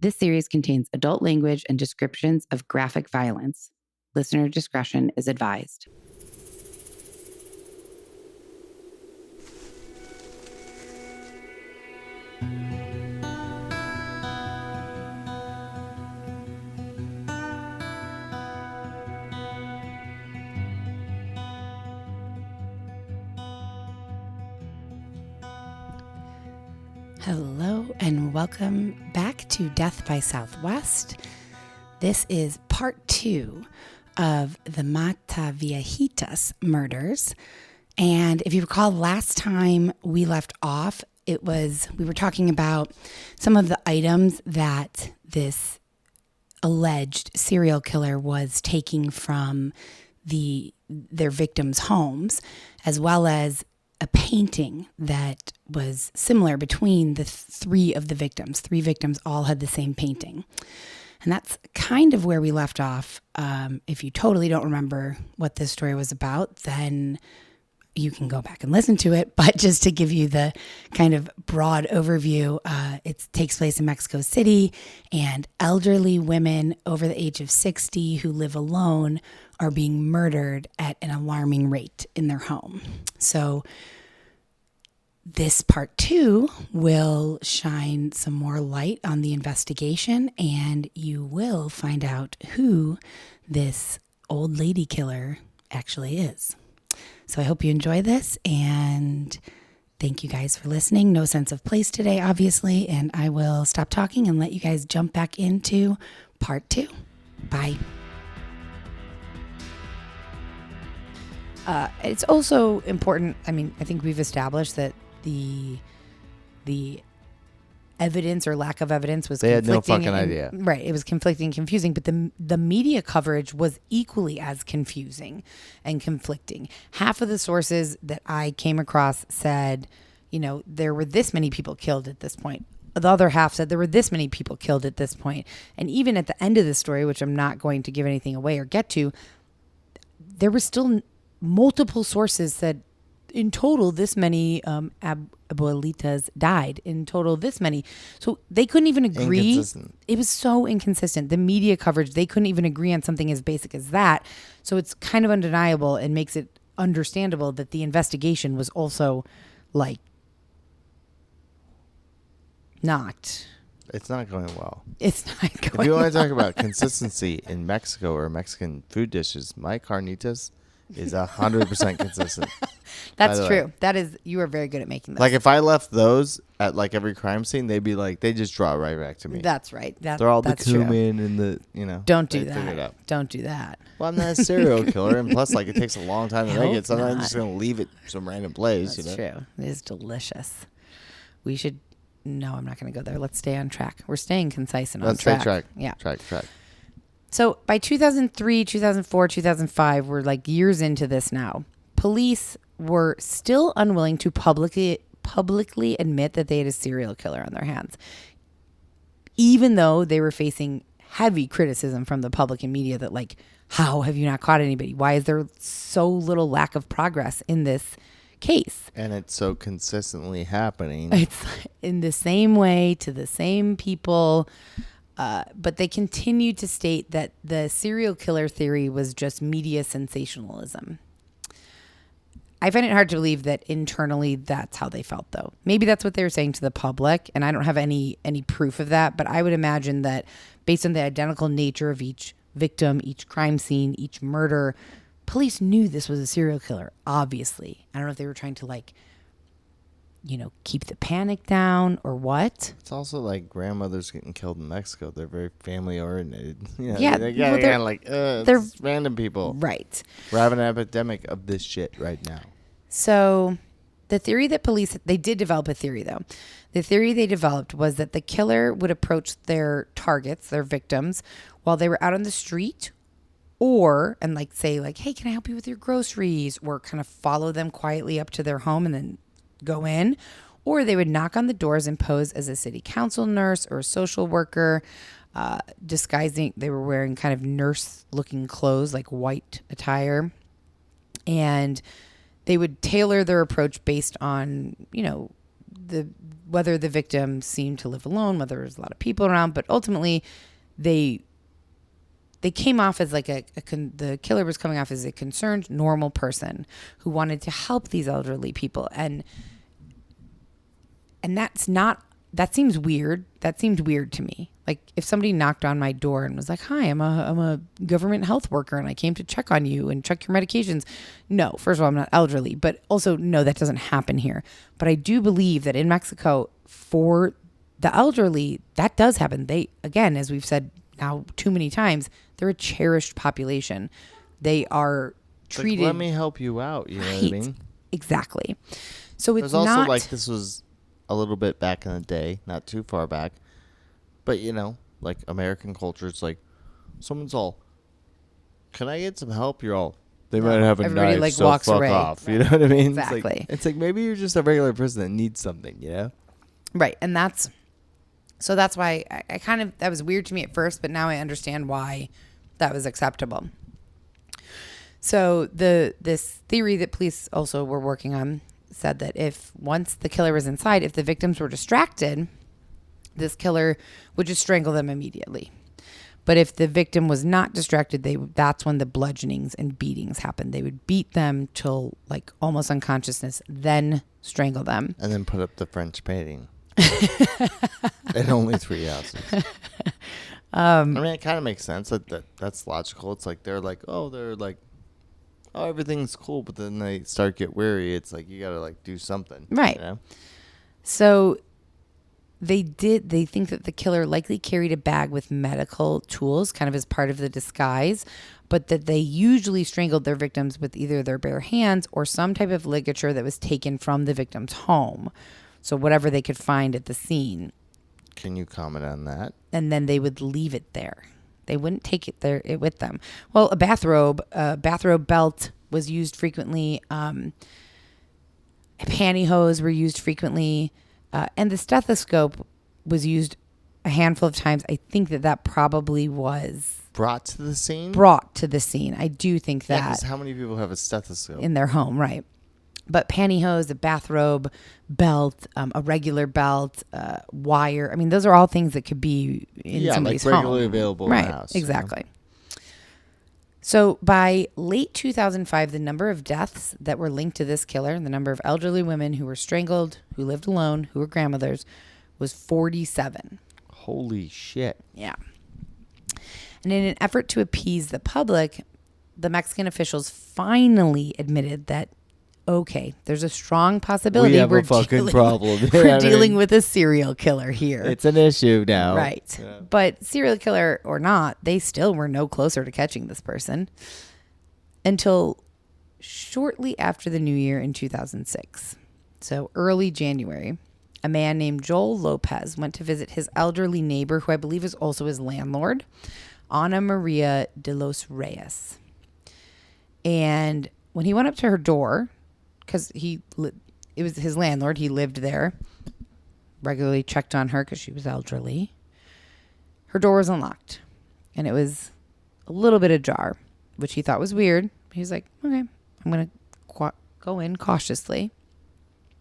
This series contains adult language and descriptions of graphic violence. Listener discretion is advised. Hello and welcome back to Death by Southwest. This is part 2 of the Mataviejitas murders. And if you recall, last time we left off, we were talking about some of the items that this alleged serial killer was taking from their victims' homes, as well as a painting that was similar between the three victims. 3 victims all had the same painting. And that's kind of where we left off. If you totally don't remember what this story was about, then you can go back and listen to it. But just to give you the kind of broad overview, it takes place in Mexico City, and elderly women over the age of 60 who live alone are being murdered at an alarming rate in their home. So this part 2 will shine some more light on the investigation, and you will find out who this old lady killer actually is. So I hope you enjoy this, and thank you guys for listening. No sense of place today, obviously, and I will stop talking and let you guys jump back into part 2. Bye. It's also important, I think we've established that the evidence or lack of evidence was they conflicting. They had no fucking idea. Right. It was conflicting and confusing, but the media coverage was equally as confusing and conflicting. Half of the sources that I came across said, there were this many people killed at this point. The other half said there were this many people killed at this point. And even at the end of the story, which I'm not going to give anything away or get to, there were still multiple sources said in total this many abuelitas died. In total this many. So they couldn't even agree. Inconsistent. It was so inconsistent. The media coverage, they couldn't even agree on something as basic as that. So it's kind of undeniable and makes it understandable that the investigation was also not. It's not going well. It's not going well. If you want to talk about consistency in Mexico or Mexican food dishes, my carnitas is 100% consistent. That's true. That is, you are very good at making those. Like if I left those at every crime scene, they'd be they just draw right back to me. That's right. They're all the cumin and the, Don't do that. Don't do that. Well, I'm not a serial killer, and plus, it takes a long time to make it, so I'm just going to leave it some random place. That's true. It is delicious. We should. No, I'm not going to go there. Let's stay on track. We're staying concise and on track. Let's stay track. Yeah. Track. So by 2003, 2004, 2005, we're years into this now. Police were still unwilling to publicly admit that they had a serial killer on their hands, even though they were facing heavy criticism from the public and media that how have you not caught anybody? Why is there so little lack of progress in this case? And it's so consistently happening. It's in the same way to the same people. But they continued to state that the serial killer theory was just media sensationalism. I find it hard to believe that internally that's how they felt, though. Maybe that's what they were saying to the public, and I don't have any proof of that, but I would imagine that based on the identical nature of each victim, each crime scene, each murder, police knew this was a serial killer, obviously. I don't know if they were trying to keep the panic down or what. It's also grandmothers getting killed in Mexico. They're very family oriented. Yeah, they're random people. Right. We're having an epidemic of this shit right now. So the theory that they did develop a theory though. The theory they developed was that the killer would approach their targets, their victims, while they were out on the street and say hey, can I help you with your groceries? Or kind of follow them quietly up to their home and then go in, or they would knock on the doors and pose as a city council nurse or a social worker, disguising. They were wearing kind of nurse-looking clothes, white attire, and they would tailor their approach based on, whether the victim seemed to live alone, whether there was a lot of people around, but ultimately they came off as like the killer was coming off as a concerned, normal person who wanted to help these elderly people. And that seems weird. That seemed weird to me. Like if somebody knocked on my door and was like, "Hi, I'm a government health worker and I came to check on you and check your medications." No, first of all, I'm not elderly, but also no, that doesn't happen here. But I do believe that in Mexico for the elderly, that does happen. They, again, as we've said now too many times, they're a cherished population. They are treated. Like, let me help you out. You know what I mean? Exactly. So it's also not like this was a little bit back in the day, not too far back. But, like American culture, it's like someone's all, "Can I get some help?" You're all, "They might have a everybody, knife, like, so walks fuck away. off." You know what I mean? Exactly. It's like maybe you're just a regular person that needs something, Right. And that's why I kind of, that was weird to me at first, but now I understand why that was acceptable. So this theory that police also were working on said that if once the killer was inside, if the victims were distracted, this killer would just strangle them immediately. But if the victim was not distracted, that's when the bludgeonings and beatings happened. They would beat them till like almost unconsciousness, then strangle them. And then put up the French painting. In only 3 houses. I mean, it kind of makes sense. That's logical. It's like they're like, oh, everything's cool, but then they start get weary. It's like you gotta like do something, right? So they think that the killer likely carried a bag with medical tools, kind of as part of the disguise, but that they usually strangled their victims with either their bare hands or some type of ligature that was taken from the victim's home. So whatever they could find at the scene. Can you comment on that? And then they would leave it there. They wouldn't take it with them. Well, a bathrobe belt was used frequently. Pantyhose were used frequently. And the stethoscope was used a handful of times. I think that probably was brought to the scene. I do think that. Because how many people have a stethoscope in their home, right? But pantyhose, a bathrobe, belt, a regular belt, wire. I mean, those are all things that could be in somebody's home. Yeah, like regularly available in the house. Exactly. So by late 2005, the number of deaths that were linked to this killer, the number of elderly women who were strangled, who lived alone, who were grandmothers, was 47. Holy shit. Yeah. And in an effort to appease the public, the Mexican officials finally admitted that, okay, there's a strong possibility we're fucking problem. We're dealing with a serial killer here. It's an issue now. Right. Yeah. But serial killer or not, they still were no closer to catching this person until shortly after the new year in 2006. So early January, a man named Joel Lopez went to visit his elderly neighbor, who I believe is also his landlord, Ana Maria de los Reyes. And when he went up to her door, because it was his landlord, he lived there, regularly checked on her because she was elderly. Her door was unlocked, and it was a little bit ajar, which he thought was weird. He was like, okay, I'm going to go in cautiously.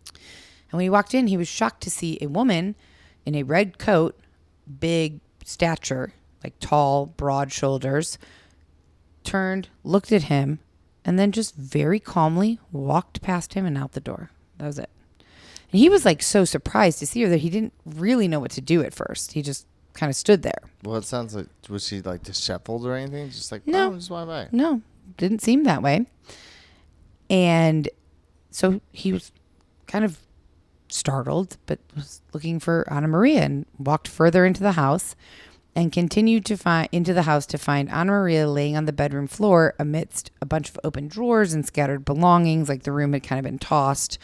And when he walked in, he was shocked to see a woman in a red coat, big stature, like tall, broad shoulders, turned, looked at him, and then just very calmly walked past him and out the door. That was it. And he was like so surprised to see her that he didn't really know what to do at first. He just kind of stood there. Well, it sounds like, was she like disheveled or anything? Just like, no, just went by. No, didn't seem that way. And so he was kind of startled, but was looking for Ana Maria and walked further into the house and continued to find Ana Maria laying on the bedroom floor amidst a bunch of open drawers and scattered belongings, like the room had kind of been tossed,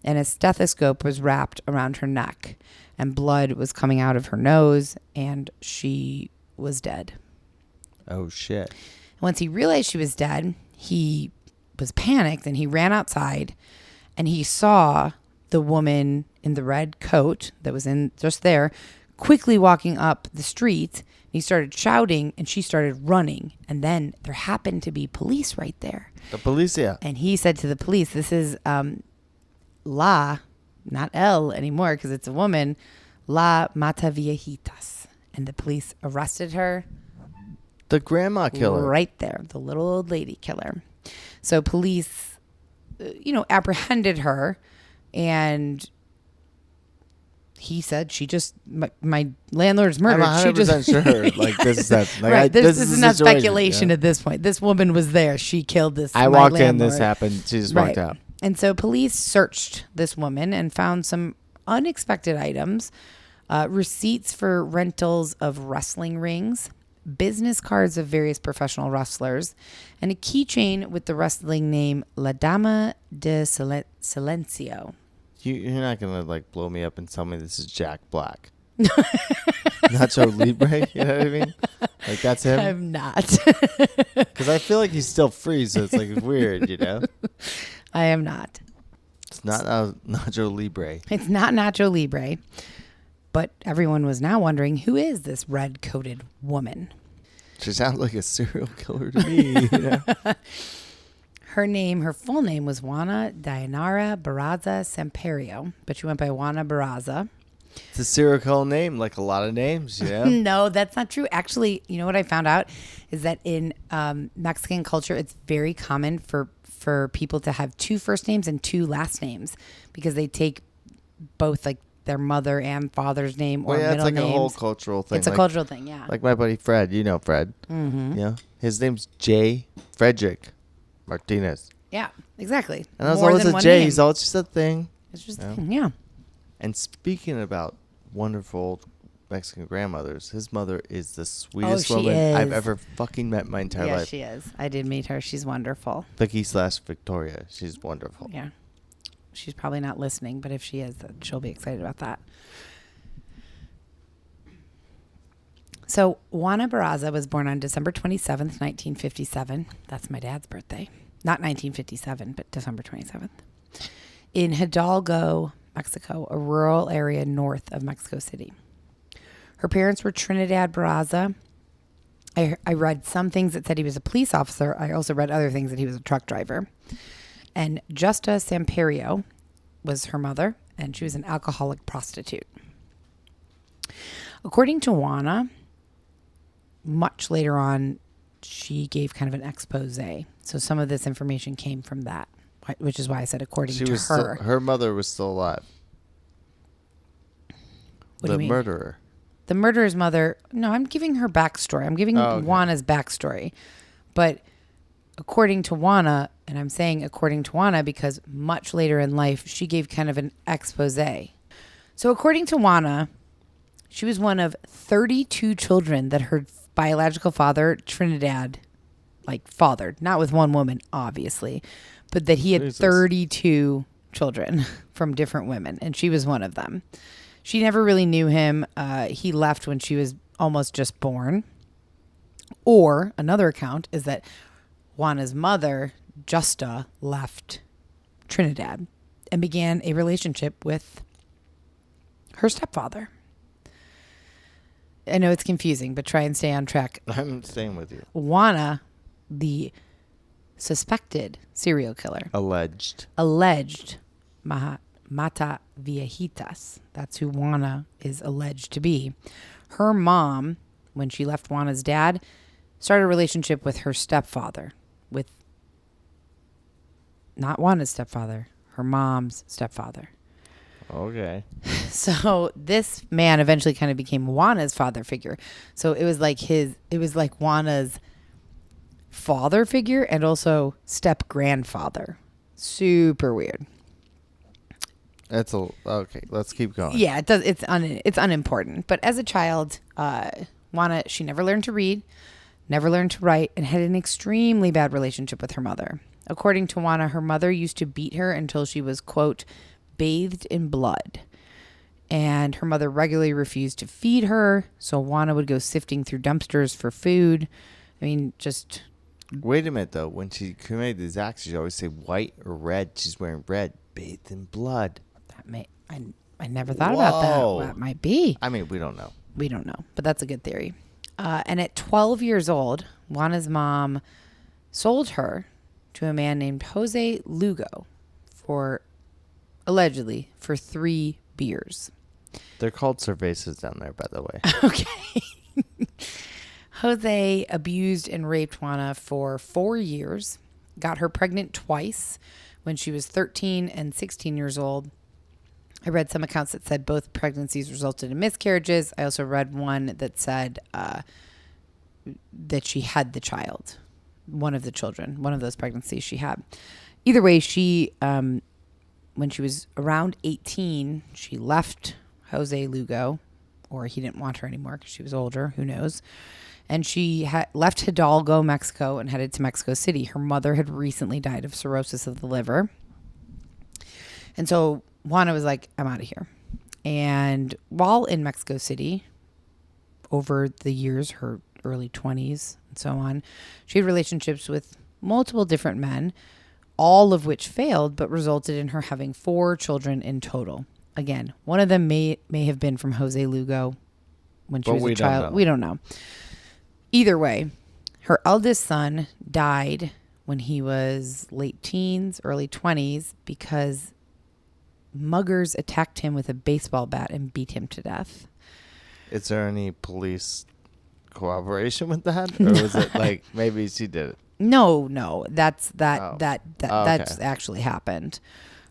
and a stethoscope was wrapped around her neck, and blood was coming out of her nose, and she was dead. Oh, shit. Once he realized she was dead, he was panicked, and he ran outside, and he saw the woman in the red coat that was in just there quickly walking up the street. He started shouting and she started running. And then there happened to be police right there. The policia. And he said to the police, this is La not L anymore because it's a woman, La Mataviejitas. And the police arrested her. The grandma killer. Right there, the little old lady killer. So police, apprehended her, and he said she just my landlord's murdered. I'm 100% sure. Like this is that. Like, right. This is not situation. speculation at this point. This woman was there. She killed this. I walked in. This happened. She just walked out. And so police searched this woman and found some unexpected items, receipts for rentals of wrestling rings, business cards of various professional wrestlers, and a keychain with the wrestling name La Dama de Silencio. You're not going to like blow me up and tell me this is Jack Black. Nacho Libre, you know what I mean? Like that's him? I'm not. Because I feel like he's still free, so it's like weird, I am not. It's not Nacho Libre. It's not Nacho Libre. But everyone was now wondering, who is this red-coated woman? She sounds like a serial killer to me. Her full name was Juana Dayanara Barraza Samperio, but she went by Juana Barraza. It's a serial killer name, like a lot of names, No, that's not true. Actually, you know what I found out is that in Mexican culture, it's very common for people to have 2 first names and 2 last names because they take both like their mother and father's name or middle names. It's like a whole cultural thing. It's a cultural thing, yeah. Like my buddy Fred, Fred. Mm-hmm. Yeah, his name's J. Frederick Martinez. Yeah, exactly. And that's always a J. It's all just a thing. It's just a thing, yeah. And speaking about wonderful Mexican grandmothers, his mother is the sweetest woman I've ever fucking met in my entire life. Yeah, she is. I did meet her. She's wonderful. Vicky/Victoria. She's wonderful. Yeah. She's probably not listening, but if she is, then she'll be excited about that. So Juana Barraza was born on December 27th, 1957. That's my dad's birthday. Not 1957, but December 27th. In Hidalgo, Mexico, a rural area north of Mexico City. Her parents were Trinidad Barraza. I read some things that said he was a police officer. I also read other things that he was a truck driver. And Justa Samperio was her mother, and she was an alcoholic prostitute. According to Juana, much later on, she gave kind of an expose. So some of this information came from that, which is why I said according to her. Her mother was still alive. What do you mean? The murderer. The murderer's mother. No, I'm giving her backstory. I'm giving Juana's backstory. But according to Juana, and I'm saying according to Juana because much later in life, she gave kind of an expose. So according to Juana, she was one of 32 children that her biological father, Trinidad, fathered. Not with one woman, obviously, but that he had 32 children from different women, and she was one of them. She never really knew him. He left when she was almost just born. Or another account is that Juana's mother, Justa, left Trinidad and began a relationship with her stepfather. I know it's confusing, but try and stay on track. I'm staying with you. Juana, the suspected serial killer. Alleged Mataviejitas. That's who Juana is alleged to be. Her mom, when she left Juana's dad, started a relationship with her stepfather. With not Juana's stepfather, her mom's stepfather. Okay. So this man eventually kind of became Juana's father figure. So it was like Juana's father figure and also step grandfather. Super weird. Okay. Let's keep going. Yeah, it does. It's unimportant. But as a child, Juana, she never learned to read, never learned to write, and had an extremely bad relationship with her mother. According to Juana, her mother used to beat her until she was, quote, bathed in blood. And her mother regularly refused to feed her, so Juana would go sifting through dumpsters for food. I mean, just... Wait a minute, though. When she committed these acts, she always say white or red. She's wearing red, bathed in blood. I never thought about that. Well, that might be. I mean, we don't know. We don't know, but that's a good theory. And at 12 years old, Juana's mom sold her to a man named Jose Lugo for allegedly, for 3 beers. They're called cervezas down there, by the way. Okay. Jose abused and raped Juana for 4 years, got her pregnant twice when she was 13 and 16 years old. I read some accounts that said both pregnancies resulted in miscarriages. I also read one that said that she had the child, one of the children, one of those pregnancies she had. Either way, she, when she was around 18, she left Jose Lugo, or he didn't want her anymore because she was older. Who knows? And she left Hidalgo, Mexico, and headed to Mexico City. Her mother had recently died of cirrhosis of the liver. And so Juana was like, I'm out of here. And while in Mexico City, over the years, her early 20s and so on, she had relationships with multiple different men, all of which failed, but resulted in her having 4 children in total. Again, one of them may have been from Jose Lugo when she was a child. We don't know. Either way, her eldest son died when he was late teens, early 20s, because muggers attacked him with a baseball bat and beat him to death. Is there any police cooperation with that, or was it like maybe she did it? No, that's Okay. actually happened.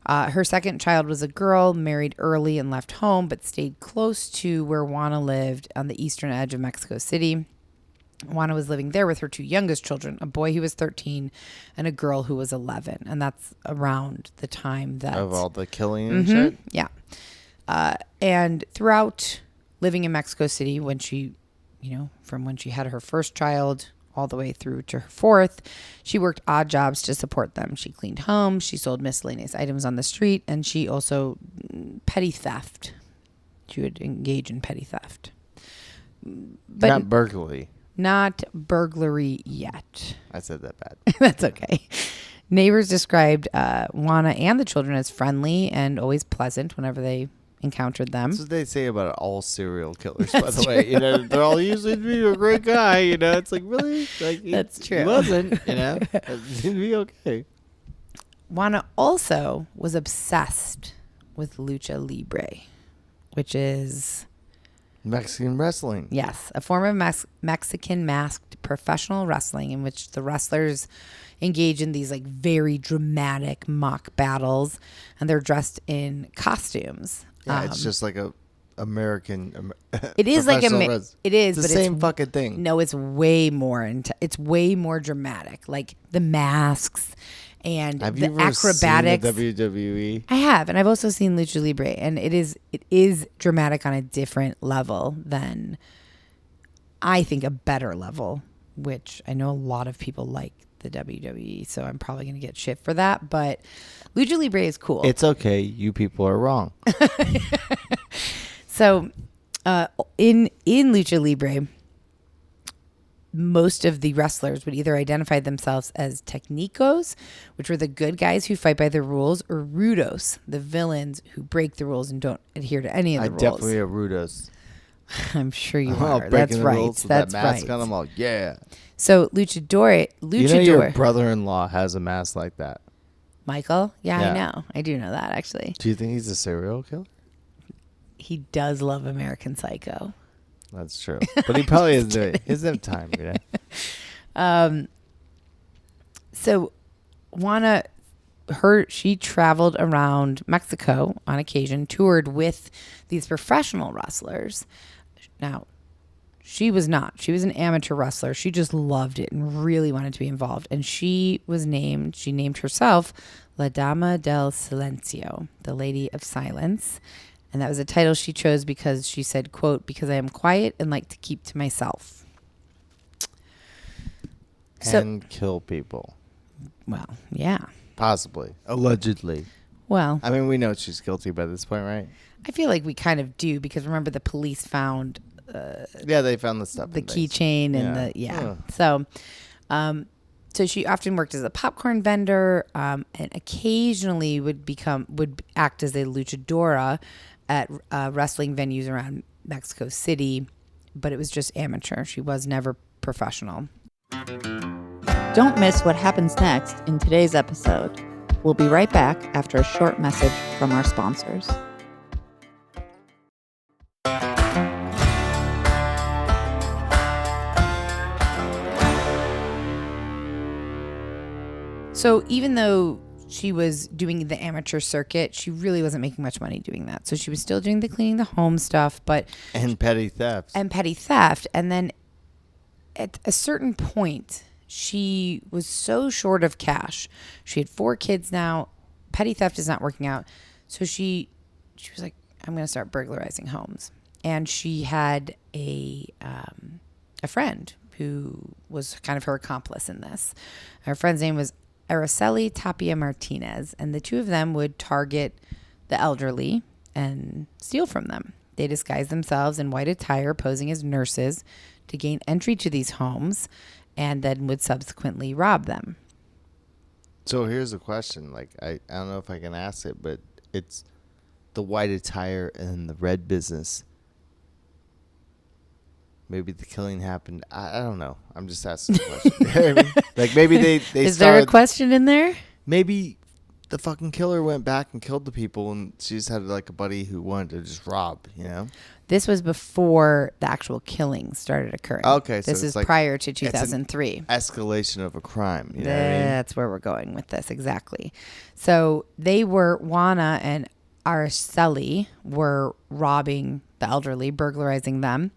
Her second child was a girl, married early and left home, but stayed close to where Juana lived on the eastern edge of Mexico City. Juana was living there with her 2 youngest children, a boy who was 13 and a girl who was 11. And that's around the time that... Of all the killing and shit? Yeah. And throughout living in Mexico City, when she, from when she had her first child all the way through to her 4th, she worked odd jobs to support them. She cleaned homes, she sold miscellaneous items on the street, and she also petty theft. She would engage in petty theft. But not burglary. Not burglary yet. I said that bad. That's okay. Neighbors described Juana and the children as friendly and always pleasant whenever they encountered them. That's what they say about all serial killers, by the way. They're all usually be a great guy. It's like, really? Like, that's true. He wasn't, He'd be okay. Juana also was obsessed with lucha libre, which is... Mexican wrestling. Yes, a form of Mexican masked professional wrestling in which the wrestlers engage in these like very dramatic mock battles, and they're dressed in costumes. Yeah, it's just like a American. It is like it is, it's but the same fucking thing. No, it's way more. It's way more dramatic. Like the masks and have the you ever acrobatics. Seen the WWE? I have, and I've also seen Lucha Libre, and it is dramatic on a different level than, I think, a better level, which I know a lot of people like the WWE, so I'm probably going to get shit for that, but Lucha Libre is cool. It's okay. You people are wrong. So in Lucha Libre, most of the wrestlers would either identify themselves as technicos, which were the good guys who fight by the rules, or rudos, the villains who break the rules and don't adhere to any of the rules. Definitely a rudos. I'm sure you are. That's right. That's that mask right. on them all. Yeah. So luchador. Your brother-in-law has a mask like that. Michael? Yeah, I know. I do know that, actually. Do you think he's a serial killer? He does love American Psycho. That's true. But he probably isn't doing it. He doesn't have time, So Juana, she traveled around Mexico on occasion, toured with these professional wrestlers. Now, she was not. She was an amateur wrestler. She just loved it and really wanted to be involved. And she named herself La Dama del Silencio, the Lady of Silence. And that was a title she chose because she said, quote, because I am quiet and like to keep to myself. And kill people. Well, yeah. Possibly. Allegedly. Well. I mean, we know she's guilty by this point, right? I feel like we kind of do because remember the police found... they found the stuff. The keychain and so she often worked as a popcorn vendor and occasionally would act as a luchadora at wrestling venues around Mexico City, but it was just amateur. She was never professional. Don't miss what happens next in today's episode. We'll be right back after a short message from our sponsors. So even though she was doing the amateur circuit, she really wasn't making much money doing that. So she was still doing the cleaning the home stuff, and petty theft. And then at a certain point, she was so short of cash. She had 4 kids now. Petty theft is not working out. So she was like, I'm going to start burglarizing homes. And she had a friend who was kind of her accomplice in this. Her friend's name was Araceli Tapia Martinez, and the two of them would target the elderly and steal from them. They disguised themselves in white attire, posing as nurses to gain entry to these homes, and then would subsequently rob them. So here's a question. Like, I don't know if I can ask it, but it's the white attire and the red business. Maybe the killing happened. I don't know. I'm just asking a question. You know what I mean? Like, maybe they Is there a question in there? Maybe the fucking killer went back and killed the people, and she just had like a buddy who wanted to just rob, you know? This was before the actual killing started occurring. Okay. This so is like, prior to 2003. It's an escalation of a crime. You know what I mean? That's where we're going with this. Exactly. So they were, Juana and Araceli were robbing the elderly, burglarizing them.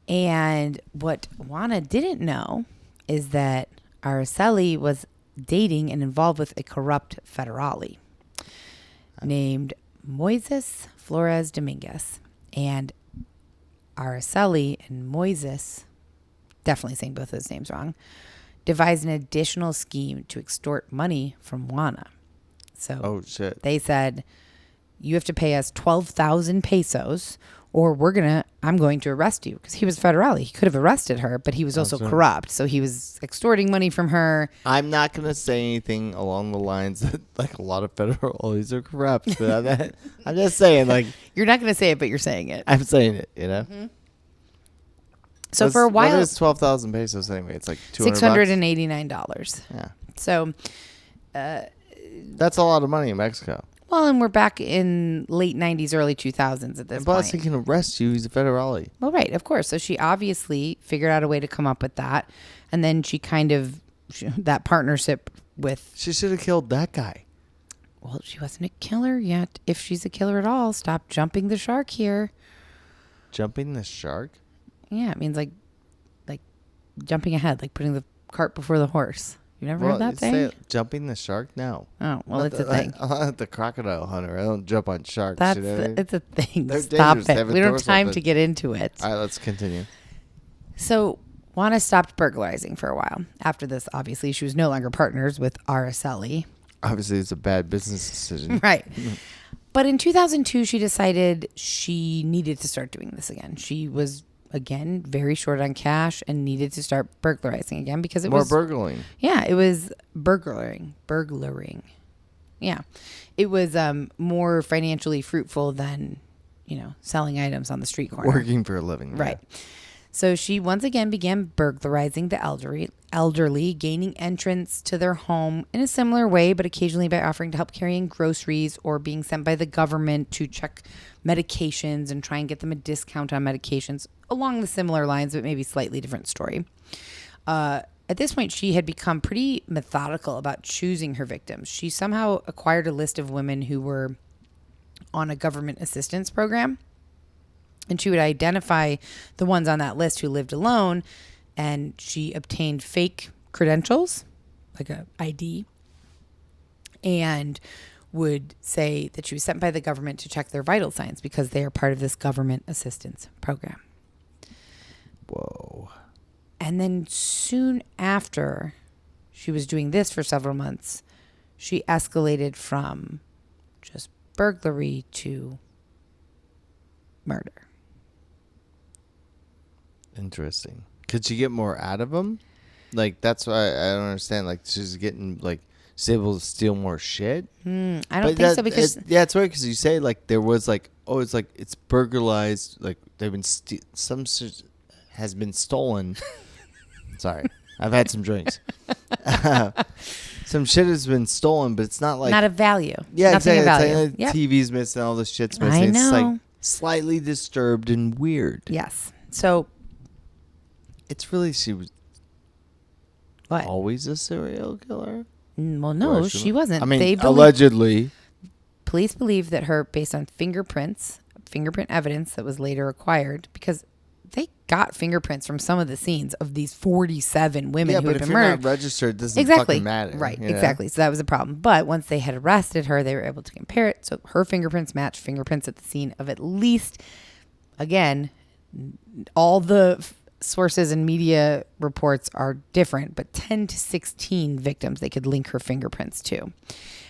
And what Juana didn't know is that Araceli was dating and involved with a corrupt federale named Moises Flores Dominguez. And Araceli and Moises, definitely saying both those names wrong, devised an additional scheme to extort money from Juana. So they said, you have to pay us 12,000 pesos or I'm going to arrest you. Because he was federale. He could have arrested her, but he was also corrupt. So he was extorting money from her. I'm not going to say anything along the lines that like a lot of federales are corrupt. But I'm just saying, like. You're not going to say it, but you're saying it. I'm saying it, you know? Mm-hmm. So for a while. What is 12,000 pesos anyway? It's like $689. Yeah. So. That's a lot of money in Mexico. Well, and we're back in late 90s, early 2000s at this point. Plus, he can arrest you. He's a federale. Well, right, of course. So she obviously figured out a way to come up with that. And then she that partnership with... She should have killed that guy. Well, she wasn't a killer yet. If she's a killer at all, stop jumping the shark here. Jumping the shark? Yeah, it means like jumping ahead, like putting the cart before the horse. You never heard that saying? Jumping the shark? No. Oh, well, it's a thing. I'm the crocodile hunter. I don't jump on sharks. It's a thing. They're Stop dangerous. it. We don't have time to get into it. All right, let's continue. So Juana stopped burglarizing for a while. After this, obviously, she was no longer partners with Araceli. Obviously, it's a bad business decision. Right. But in 2002, she decided she needed to start doing this again. She was, again, very short on cash and needed to start burglarizing again because it was... More burgling. Yeah, it was burglaring. Yeah. It was more financially fruitful than, selling items on the street corner. Working for a living. Right. Yeah. So she once again began burglarizing the elderly, gaining entrance to their home in a similar way, but occasionally by offering to help carry in groceries or being sent by the government to check medications and try and get them a discount on medications along the similar lines, but maybe slightly different story. At this point, she had become pretty methodical about choosing her victims. She somehow acquired a list of women who were on a government assistance program. And she would identify the ones on that list who lived alone, and she obtained fake credentials, like an ID, and would say that she was sent by the government to check their vital signs because they are part of this government assistance program. Whoa. And then soon after she was doing this for several months, she escalated from just burglary to murder. Interesting. Could she get more out of them? Like, that's why I don't understand. Like, she's getting, like, she's able to steal more shit? I don't think so because... it's weird because you say, like, there was, like, oh, it's, like, it's burglarized. Like, they've been... some has been stolen. Sorry. I've had some drinks. some shit has been stolen, but it's not like not of value. Yeah, Nothing exactly. of value. It's like TV's missing, all this shit's missing. I know. It's like slightly disturbed and weird. Yes. So it's really she was what? always a serial killer. Well, no, she wasn't. I mean, they allegedly. Police believe that her, based on fingerprint evidence that was later acquired, because they got fingerprints from some of the scenes of these 47 women who had been murdered. Yeah, but if you're not registered, it doesn't fucking matter. Right, you know? exactly. So that was a problem. But once they had arrested her, they were able to compare it. So her fingerprints matched fingerprints at the scene of at least, again, all the sources and media reports are different, but 10 to 16 victims they could link her fingerprints to.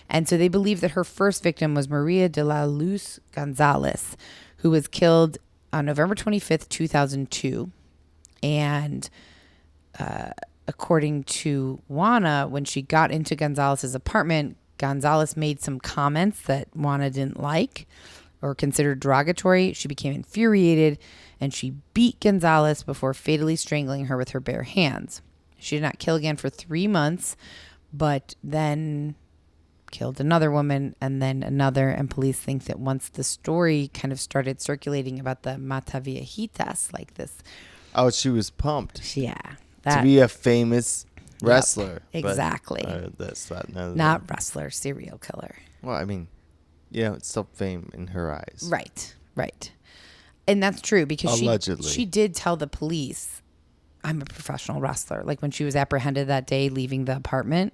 And so they believe that her first victim was Maria de la Luz Gonzalez, who was killed on November 25th, 2002. And according to Juana, when she got into Gonzalez's apartment, Gonzalez made some comments that Juana didn't like or considered derogatory. She became infuriated and she beat Gonzalez before fatally strangling her with her bare hands. She did not kill again for 3 months, but then killed another woman and then another. And police think that once the story kind of started circulating about the Mataviejitas, like this. Oh, she was pumped. Yeah. To be a famous wrestler. Yep, exactly. Not wrestler, serial killer. Well, I mean, it's still fame in her eyes. Right. And that's true because allegedly she did tell the police, I'm a professional wrestler. Like when she was apprehended that day leaving the apartment.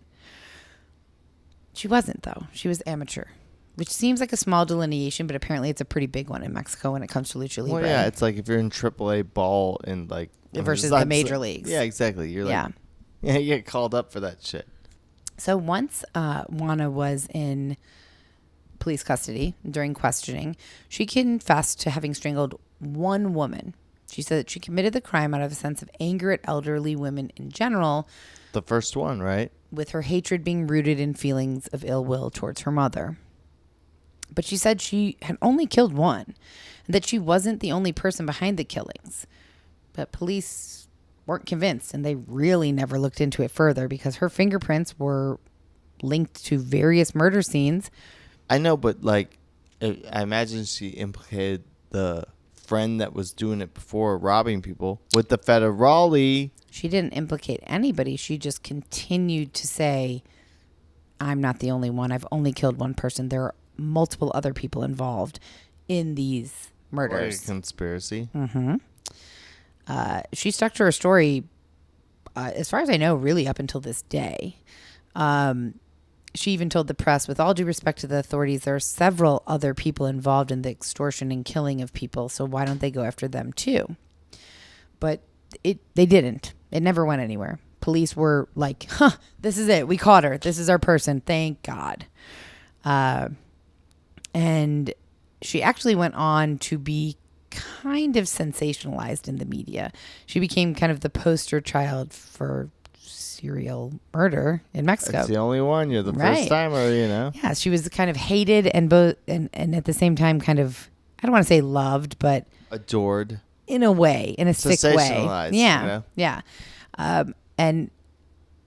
She wasn't, though. She was amateur, which seems like a small delineation, but apparently it's a pretty big one in Mexico when it comes to lucha libre. Well, yeah, it's like if you're in AAA ball and like versus the major leagues. Yeah, exactly. You're like, you get called up for that shit. So once Juana was in police custody during questioning, she confessed to having strangled one woman. She said that she committed the crime out of a sense of anger at elderly women in general. The first one, right? With her hatred being rooted in feelings of ill will towards her mother. But she said she had only killed one, and that she wasn't the only person behind the killings. But police weren't convinced, and they really never looked into it further because her fingerprints were linked to various murder scenes. I know, but like, I imagine she implicated the friend that was doing it before, robbing people, with the federale. She didn't implicate anybody. She just continued to say, I'm not the only one. I've only killed one person. There are multiple other people involved in these murders. Like a conspiracy. Mm-hmm. She stuck to her story, as far as I know, really up until this day. She even told the press, with all due respect to the authorities, there are several other people involved in the extortion and killing of people, so why don't they go after them too? But they didn't. It never went anywhere. Police were like, this is it. We caught her. This is our person. Thank God. And she actually went on to be kind of sensationalized in the media. She became kind of the poster child for serial murder in Mexico. That's the only one. You're the first timer, Yeah, she was kind of hated and at the same time kind of, I don't want to say loved, but adored. In a way, in a sick way. Yeah. And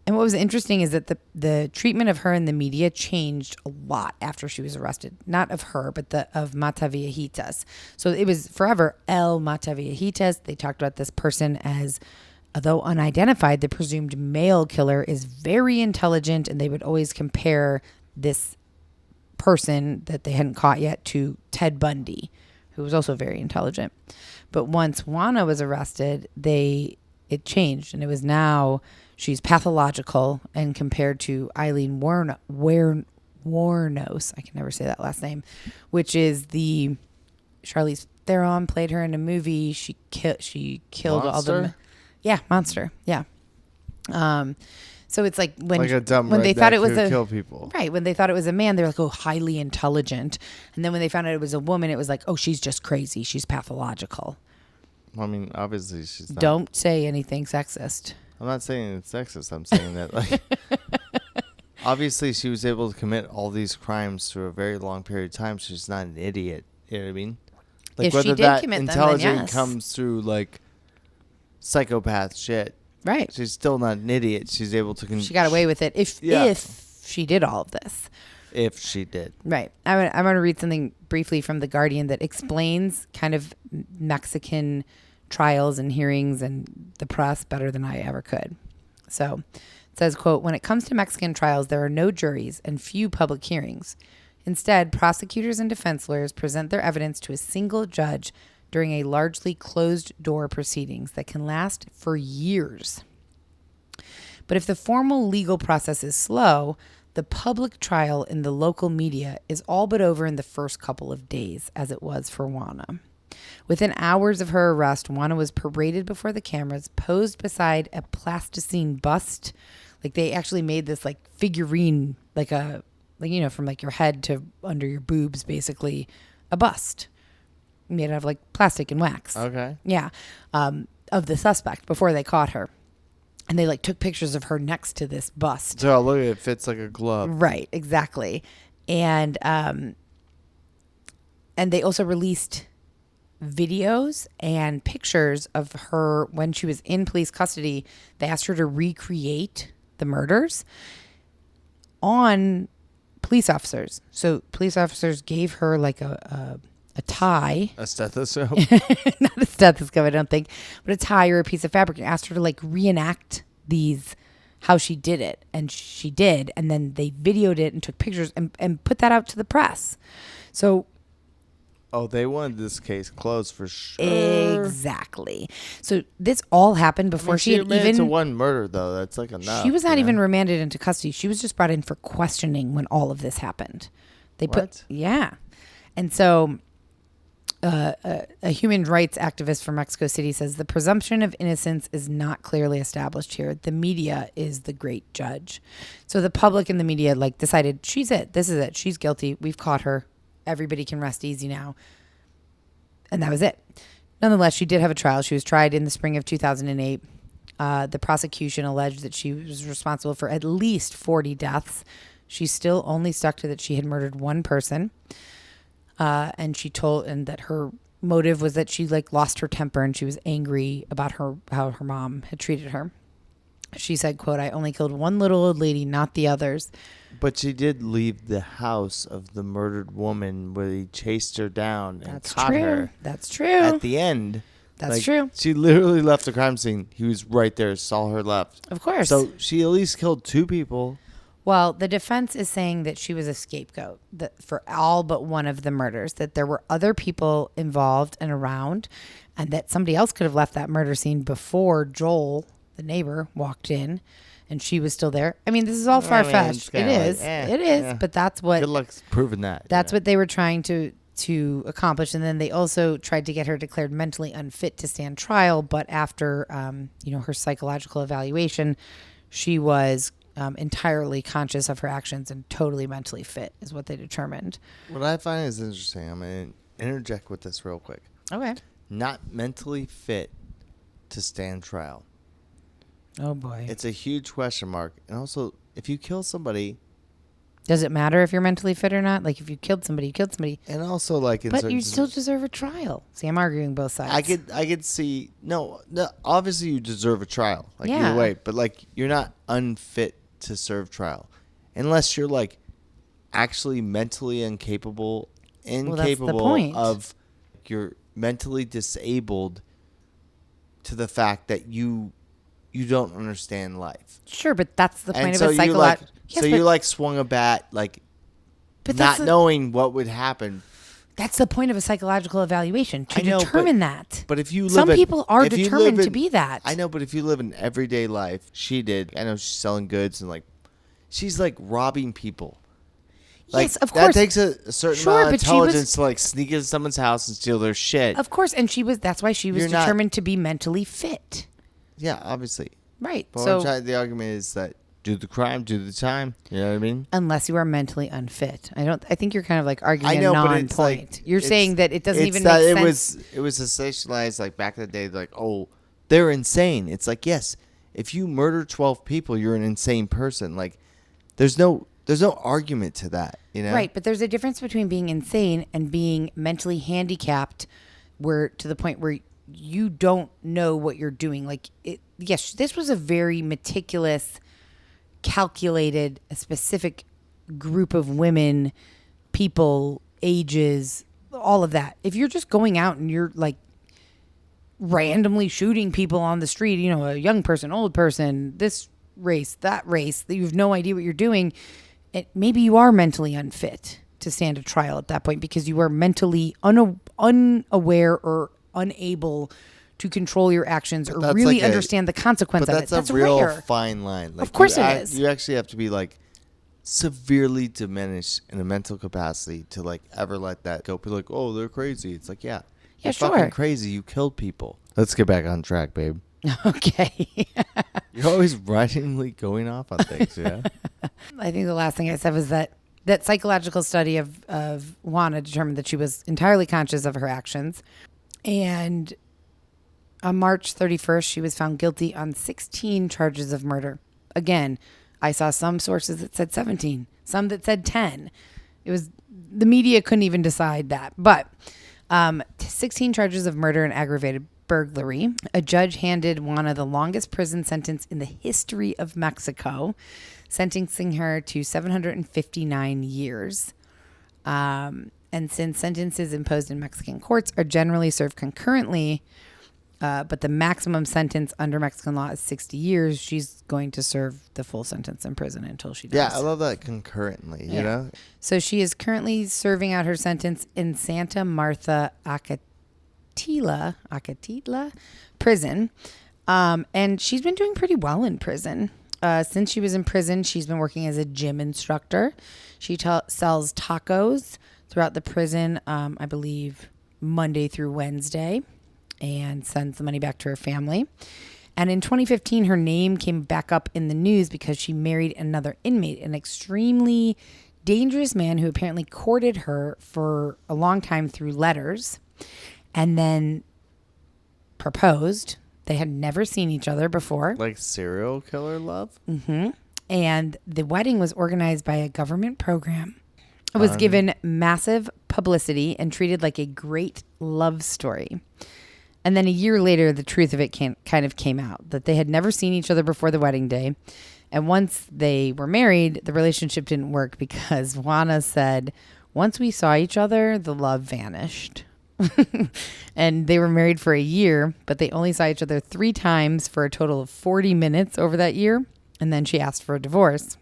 what was interesting is that the treatment of her in the media changed a lot after she was arrested. Not of her, but of Mataviejitas. So it was forever El Mataviejitas. They talked about this person as, although unidentified, the presumed male killer is very intelligent, and they would always compare this person that they hadn't caught yet to Ted Bundy, who was also very intelligent. But once Juana was arrested, it changed, and it was now she's pathological, and compared to Eileen Wuornos, I can never say that last name, which is the Charlize Theron played her in a movie. She killed Monster? all the Monster. Yeah. So it's like when a dumb they thought it was kill people. Right, when they thought it was a man, they're like, oh, highly intelligent. And then when they found out it was a woman, it was like, oh, she's just crazy. She's pathological. I mean, obviously she's not. Don't say anything sexist. I'm not saying it's sexist. I'm saying that, like, obviously she was able to commit all these crimes through a very long period of time. She's not an idiot. You know what I mean? Like, if whether she did that commit intelligence them, then yes. comes through, like, psychopath shit. Right. She's still not an idiot. She's able to... she got away with it. If she did all of this. If she did. Right. I'm going to read something briefly from The Guardian that explains kind of Mexican trials and hearings and the press better than I ever could. So it says, quote, when it comes to Mexican trials, there are no juries and few public hearings. Instead, prosecutors and defense lawyers present their evidence to a single judge during a largely closed-door proceedings that can last for years. But if the formal legal process is slow, the public trial in the local media is all but over in the first couple of days, as it was for Juana. Within hours of her arrest, Juana was paraded before the cameras, posed beside a plasticine bust. Like they actually made this like figurine, from like your head to under your boobs, basically a bust made out of like plastic and wax. Okay. Yeah. Of the suspect before they caught her. And they like took pictures of her next to this bust. So look, it fits like a glove. Right, exactly. And they also released videos and pictures of her when she was in police custody. They asked her to recreate the murders on police officers. So police officers gave her like a tie. A stethoscope? Not a stethoscope, I don't think, but a tie or a piece of fabric, and asked her to like reenact how she did it. And she did. And then they videoed it and took pictures and put that out to the press. So. Oh, they wanted this case closed for sure. Exactly. So this all happened before she had even. To one murder though. That's like enough. She was not even remanded into custody. She was just brought in for questioning when all of this happened. Yeah. And so a human rights activist from Mexico City says the presumption of innocence is not clearly established here. The media is the great judge. So the public and the media like decided she's it. This is it. She's guilty. We've caught her. Everybody can rest easy now. And that was it. Nonetheless, she did have a trial. She was tried in the spring of 2008. The prosecution alleged that she was responsible for at least 40 deaths. She still only stuck to that she had murdered one person. And that her motive was that she like lost her temper and she was angry about how her mom had treated her. She said, quote, I only killed one little old lady, not the others. But she did leave the house of the murdered woman where he chased her down and caught her. That's true. At the end. That's true. She literally left the crime scene. He was right there, saw her left. Of course. So she at least killed two people. Well, the defense is saying that she was a scapegoat for all but one of the murders, that there were other people involved and around, and that somebody else could have left that murder scene before Joel, the neighbor, walked in, and she was still there. I mean, this is all far-fetched. It is, but that's what... Good luck proving that. That's what they were trying to accomplish, and then they also tried to get her declared mentally unfit to stand trial, but after, her psychological evaluation, she was... entirely conscious of her actions and totally mentally fit is what they determined. What I find is interesting, I'm going to interject with this real quick. Okay. Not mentally fit to stand trial. Oh, boy. It's a huge question mark. And also, if you kill somebody... Does it matter if you're mentally fit or not? Like, if you killed somebody, you killed somebody. And also, like... But you still deserve a trial. See, I'm arguing both sides. I could see... No, obviously you deserve a trial. Like, either way. But, like, you're not unfit to serve trial. Unless you're, like, actually mentally incapable of... You're mentally disabled to the fact that you don't understand life. Sure, but that's the point of so a psychological... you swung a bat, like, not knowing what would happen. That's the point of a psychological evaluation, to determine that. But if you live Some people are determined to be that. I know, but if you live an everyday life, she did. I know she's selling goods and, like, she's, like, robbing people. Like, yes, of course. That takes a certain amount of intelligence to, like, sneak into someone's house and steal their shit. Of course, and that's why she was determined to be mentally fit. Yeah, obviously. Right. But the argument is that do the crime, do the time. You know what I mean? Unless you are mentally unfit. I think you're kind of like arguing a non-point. Like, you're saying that it doesn't even make sense. It was sensationalized like back in the day, like, oh, they're insane. It's like, yes, if you murder 12 people, you're an insane person. Like, there's no argument to that, you know? Right, but there's a difference between being insane and being mentally handicapped to the point where you don't know what you're doing. Like, yes, this was a very meticulous calculated a specific group of women, people, ages, all of that. If you're just going out and you're like randomly shooting people on the street, you know, a young person, old person, this race, that race, that you have no idea what you're doing, maybe you are mentally unfit to stand a trial at that point because you are mentally unaware or unable to control your actions or really understand the consequence of it. That's a real fine line. Like, of course it is. You actually have to be like severely diminished in a mental capacity to like ever let that go. Be like, oh, they're crazy. It's like, yeah, you're fucking crazy. You killed people. Let's get back on track, babe. Okay. You're always randomly going off on things, yeah? I think the last thing I said was that psychological study of Juana determined that she was entirely conscious of her actions. And on March 31st, she was found guilty on 16 charges of murder. Again, I saw some sources that said 17, some that said 10. The media couldn't even decide that. But 16 charges of murder and aggravated burglary. A judge handed Juana the longest prison sentence in the history of Mexico, sentencing her to 759 years. And since sentences imposed in Mexican courts are generally served concurrently, but the maximum sentence under Mexican law is 60 years, she's going to serve the full sentence in prison until she dies. Yeah, I love that concurrently, you know? So she is currently serving out her sentence in Santa Martha, Acatitla prison. And she's been doing pretty well in prison. Since she was in prison, she's been working as a gym instructor. She sells tacos throughout the prison, I believe Monday through Wednesday, and sends the money back to her family. And in 2015, her name came back up in the news because she married another inmate, an extremely dangerous man who apparently courted her for a long time through letters and then proposed. They had never seen each other before. Like serial killer love? Mm-hmm. And the wedding was organized by a government program. It was given massive publicity and treated like a great love story. And then a year later, the truth of it kind of came out, that they had never seen each other before the wedding day. And once they were married, the relationship didn't work because Juana said, once we saw each other, the love vanished. And they were married for a year, but they only saw each other 3 times for a total of 40 minutes over that year. And then she asked for a divorce.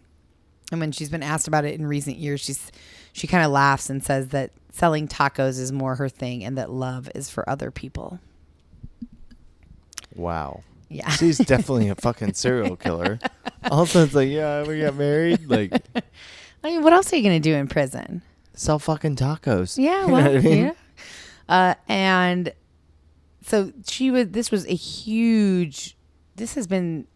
And when she's been asked about it in recent years, she kind of laughs and says that selling tacos is more her thing and that love is for other people. Wow. Yeah. She's definitely a fucking serial killer. All of a sudden it's like, yeah, we got married. Like, I mean, what else are you going to do in prison? sell fucking tacos. Yeah. You know Well, what I mean? yeah. And so this has been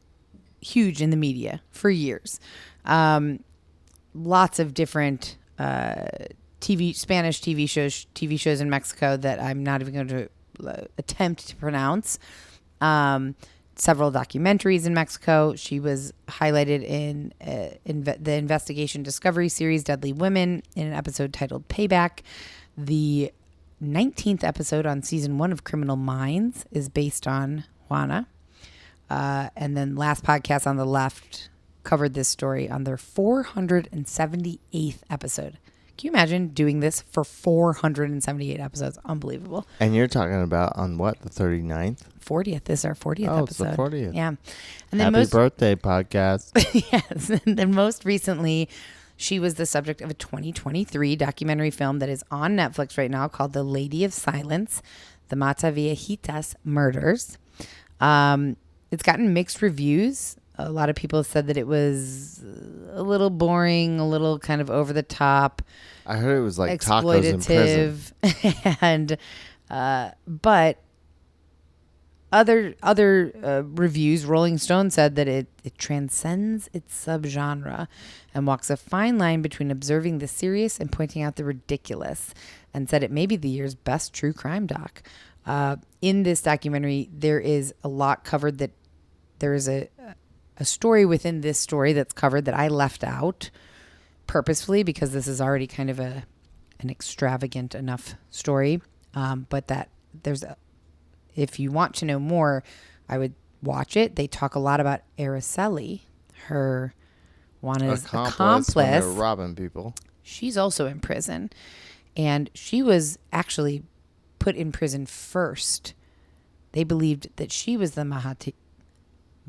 huge in the media for years. Lots of different Spanish TV shows in Mexico that I'm not even going to attempt to pronounce. Several documentaries in Mexico. She was highlighted in the investigation discovery series Deadly Women in an episode titled Payback. The 19th episode on season 1 of Criminal Minds is based on Juana. And then last podcast on the left covered this story on their 478th episode. Can you imagine doing this for 478 episodes? Unbelievable. And you're talking about on what, the 39th? 40th. This is our 40th episode. Oh, it's the 40th. Yeah. And then Happy birthday, podcast. Yes. And then most recently, she was the subject of a 2023 documentary film that is on Netflix right now called The Lady of Silence, the Mataviejitas Murders. It's gotten mixed reviews. A lot of people said that it was a little boring, a little kind of over the top. I heard it was like tacos in prison. And but other reviews, Rolling Stone said that it transcends its subgenre and walks a fine line between observing the serious and pointing out the ridiculous, and said it may be the year's best true crime doc. In this documentary, there is a lot covered that there is a story within this story that's covered that I left out purposefully because this is already kind of an extravagant enough story. But that if you want to know more, I would watch it. They talk a lot about Araceli, her Juana's accomplice when accomplice. they're robbing people. She's also in prison. And she was actually put in prison first. They believed that she was the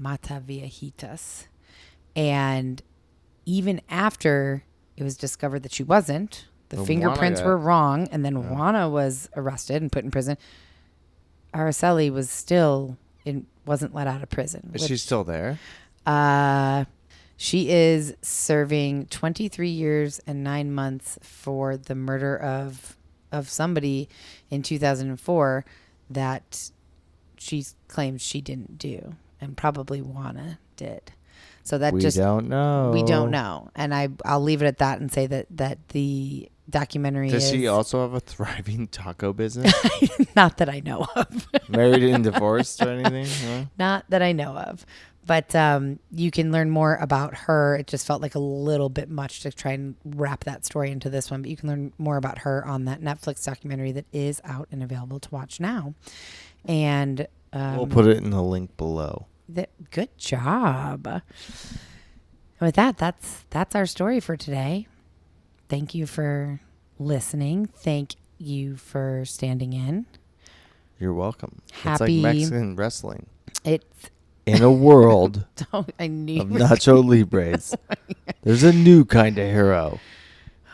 Mataviejitas. And even after it was discovered that she wasn't, the fingerprints were wrong, and then Juana was arrested and put in prison, Araceli was still wasn't let out of prison. Is she still there? She is serving 23 years and 9 months for the murder of somebody in 2004 that she claims she didn't do, and probably Juana did. So that we don't know. We don't know, and I'll leave it at that and say that the documentary Does she also have a thriving taco business? Not that I know of. Married and divorced or anything? No? Not that I know of. But you can learn more about her. It just felt like a little bit much to try and wrap that story into this one. But you can learn more about her on that Netflix documentary that is out and available to watch now. And we'll put it in the link below. Good job. And with that, that's our story for today. Thank you for listening. Thank you for standing in. You're welcome. Happy, it's like Mexican wrestling. It's in a world of Nacho Libres. There's a new kind of hero.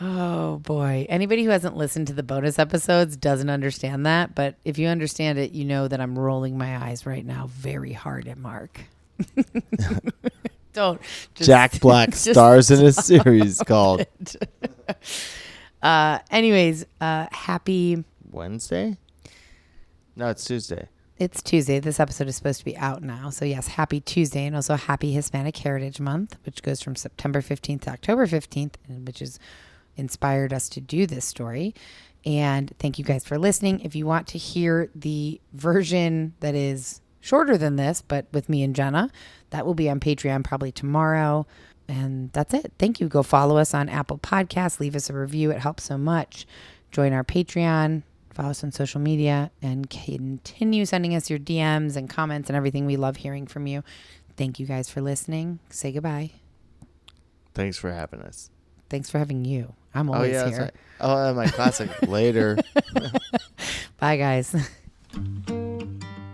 Oh boy. Anybody who hasn't listened to the bonus episodes doesn't understand that. But if you understand it, you know that I'm rolling my eyes right now very hard at Mark. Don't. Jack Black stars in a series called. Anyways, happy Wednesday? No, it's Tuesday. It's Tuesday. This episode is supposed to be out now. So yes, happy Tuesday, and also happy Hispanic Heritage Month, which goes from September 15th to October 15th, and which has inspired us to do this story. And thank you guys for listening. If you want to hear the version that is shorter than this, but with me and Jenna, that will be on Patreon probably tomorrow. And that's it. Thank you. Go follow us on Apple Podcasts. Leave us a review. It helps so much. Join our Patreon. Follow us on social media and continue sending us your DMs and comments and everything. We love hearing from you. Thank you guys for listening. Say goodbye. Thanks for having us. Thanks for having you. I'm always here. Right. Oh, my classic. Later. Bye, guys.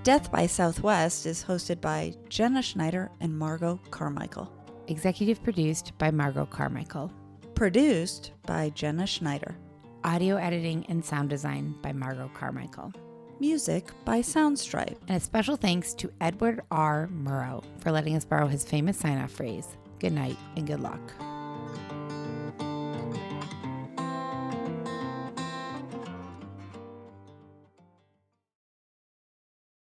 Death by Southwest is hosted by Jenna Schneider and Margot Carmichael. Executive produced by Margot Carmichael. Produced by Jenna Schneider. Audio editing and sound design by Margot Carmichael. Music by Soundstripe. And a special thanks to Edward R. Murrow for letting us borrow his famous sign-off phrase, good night and good luck.